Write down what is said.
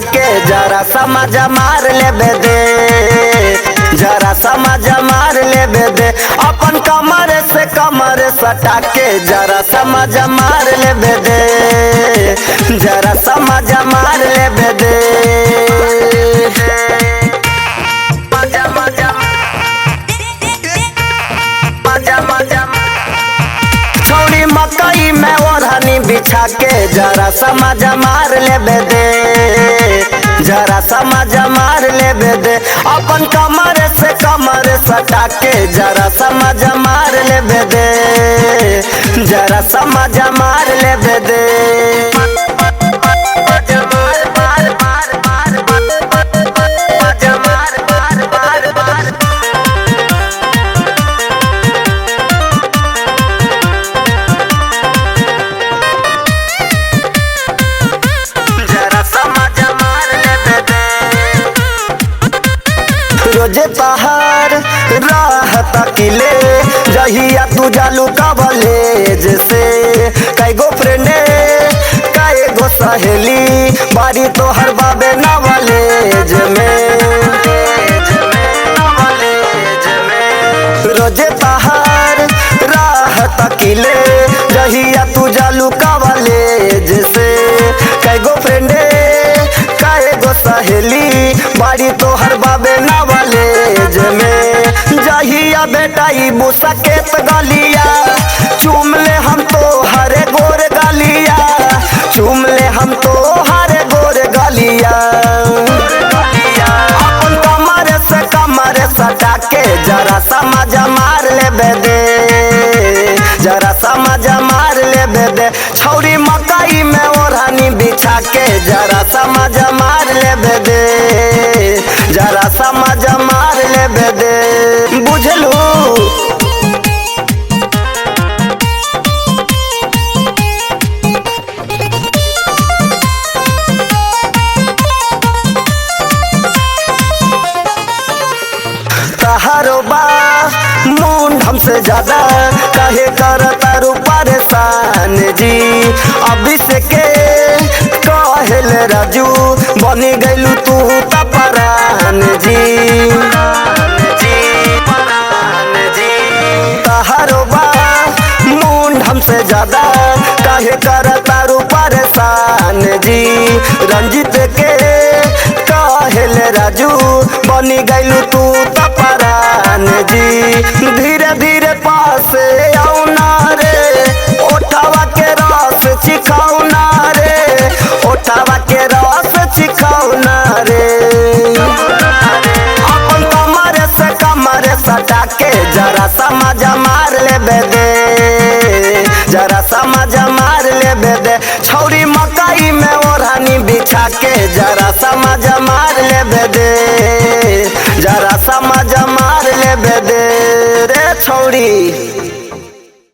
के जरा समझ मार ले दे, जरा समझ मार ले दे। अपन कमर से कमर सटा के जरा समझ मार ले दे, जरा समझ मार ले दे। मजा मजा मजा मजा छोड़ी मकई में ओढ़नी बिछा के जरा समझ मार ले दे, जरा समझ मार ले दे। अपन कमर से कमर सटा के जरा समझ मार ले दे, जरा समझ मार ले दे। रोजे पहाड़ राह तकिले जहिया तू जालू कॉलेज से। कई गो फ्रेंडे कई गो सहेली बारी तो हर बाबे नॉलेज में। रोजे पहाड़ राह तकिले जहिया तू जालू कॉलेज से। कई गो फ्रेंडे कई गो सहेली बारी तो हर बाबे नॉलेज में। जहिया बेटाई बुसा के गलिया चूम ले हम तो हरे गोर गलिया, चूम ले हम तो हरे गोर गलिया। अपन कमर से कमर सटा के जरा समझ मार ले दे, जरा समझ मार ले दे। छौरी मकई में ओढ़नी बिछा के जरा समझ मार ले दे, जरा समझ मार ले दे। बुझलू तहारो बा मुंड हमसे ज्यादा कहे कर तारू परेशान जी। अभी से के कहल राजू बनी गैलू तू तपरान जी। तहारो बा मुंड हमसे ज्यादा कहे कर तारू परेशान जी। रंजित के कहल राजू बनी गैलू तू तपरान जी। धीरे धीरे पास आओ ना रे, ओठावा के रस चिखाओ ना रे, ओठावा के रस चिखाओ ना रे। अपन कमर से कमर सटा के जरा समझ मार ले दे, जरा समझ मार ले दे। छौरी मकई में ओढ़नी बिछा के जरा समझ मार ले दे, जरा समझ मार ले दे रे छौरी।